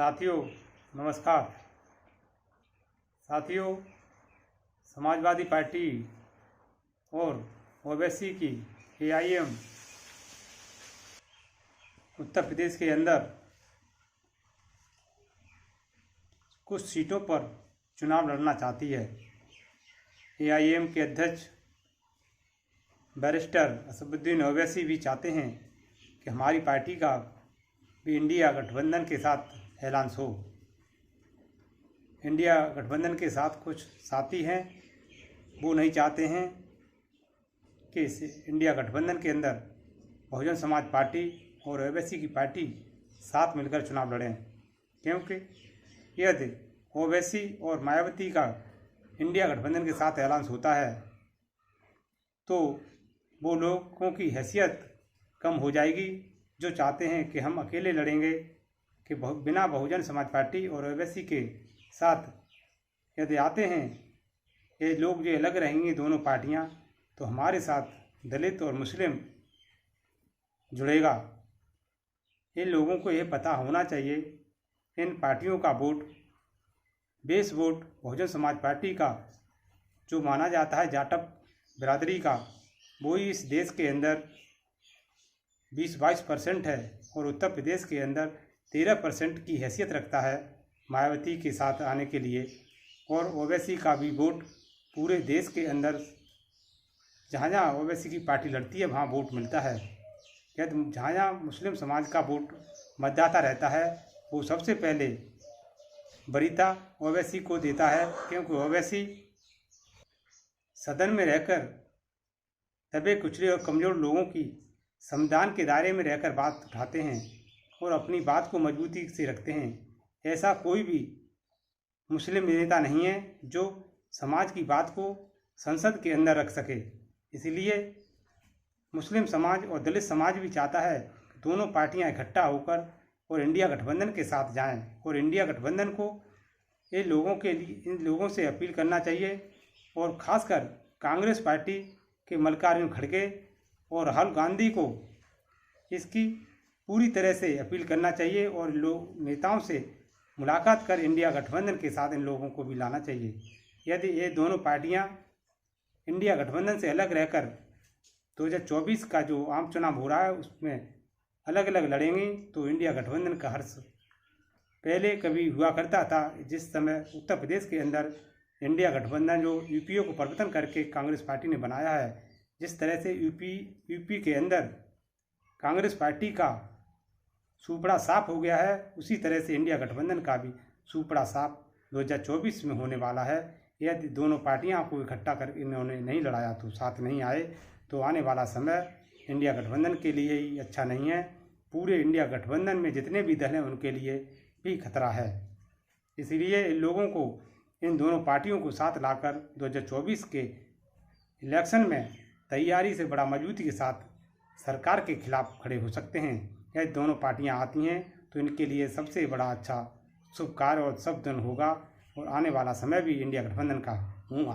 साथियों नमस्कार। साथियों, समाजवादी पार्टी और ओवैसी की एआईएम उत्तर प्रदेश के अंदर कुछ सीटों पर चुनाव लड़ना चाहती है। एआईएम के अध्यक्ष बैरिस्टर असदुद्दीन ओवैसी भी चाहते हैं कि हमारी पार्टी का भी इंडिया गठबंधन के साथ ऐलान हो। इंडिया गठबंधन के साथ कुछ साथी हैं, वो नहीं चाहते हैं कि इस इंडिया गठबंधन के अंदर बहुजन समाज पार्टी और ओवैसी की पार्टी साथ मिलकर चुनाव लड़ें, क्योंकि यदि ओवैसी और मायावती का इंडिया गठबंधन के साथ ऐलान होता है तो वो लोगों की हैसियत कम हो जाएगी जो चाहते हैं कि हम अकेले लड़ेंगे, कि बिना बहुजन समाज पार्टी और ओवैसी के साथ यदि आते हैं ये लोग जो अलग रहेंगे दोनों पार्टियां, तो हमारे साथ दलित और मुस्लिम जुड़ेगा। इन लोगों को ये पता होना चाहिए इन पार्टियों का vote, base vote Bahujan Samaj party का जो माना जाता है जाटव बिरादरी का, वो ही इस देश के अंदर 20-22% है और उत्तर प्रदेश के अंदर 13% की हैसियत रखता है मायावती के साथ आने के लिए। और ओवैसी का भी वोट पूरे देश के अंदर जहाँ जहाँ ओवैसी की पार्टी लड़ती है वहाँ वोट मिलता है। यदि जहाँ जहाँ मुस्लिम समाज का वोट मतदाता रहता है वो सबसे पहले वरीयता ओवैसी को देता है, क्योंकि ओवैसी सदन में रहकर दबे कुचले और कमज़ोर लोगों की संविधान के दायरे में रहकर बात उठाते हैं और अपनी बात को मजबूती से रखते हैं। ऐसा कोई भी मुस्लिम नेता नहीं है जो समाज की बात को संसद के अंदर रख सके। इसलिए मुस्लिम समाज और दलित समाज भी चाहता है कि दोनों पार्टियां इकट्ठा होकर और इंडिया गठबंधन के साथ जाएं। और इंडिया गठबंधन को इन लोगों से अपील करना चाहिए, और ख़ासकर कांग्रेस पार्टी के मल्लिकार्जुन खड़गे और राहुल गांधी को इसकी पूरी तरह से अपील करना चाहिए और लोग नेताओं से मुलाकात कर इंडिया गठबंधन के साथ इन लोगों को भी लाना चाहिए। यदि ये दोनों पार्टियां इंडिया गठबंधन से अलग रहकर 2024 का जो आम चुनाव हो रहा है उसमें अलग अलग लड़ेंगी तो इंडिया गठबंधन का हर्ष पहले कभी हुआ करता था। जिस समय उत्तर प्रदेश के अंदर इंडिया गठबंधन जो यूपीओ को परिवर्तन करके कांग्रेस पार्टी ने बनाया है, जिस तरह से यूपी के अंदर कांग्रेस पार्टी का सूपड़ा साफ हो गया है, उसी तरह से इंडिया गठबंधन का भी सूपड़ा साफ 2024 में होने वाला है। यदि दोनों पार्टियां को इकट्ठा कर इन्होंने नहीं लड़ाया तो साथ नहीं आए तो आने वाला समय इंडिया गठबंधन के लिए ही अच्छा नहीं है, पूरे इंडिया गठबंधन में जितने भी दल हैं उनके लिए भी खतरा है। इसलिए इन लोगों को इन दोनों पार्टियों को साथ लाकर 2024 के इलेक्शन में तैयारी से बड़ा मजबूती के साथ सरकार के खिलाफ खड़े हो सकते हैं। यदि दोनों पार्टियां आती हैं तो इनके लिए सबसे बड़ा अच्छा शुभ कार्य और शुभ दिन होगा और आने वाला समय भी इंडिया गठबंधन का होगा।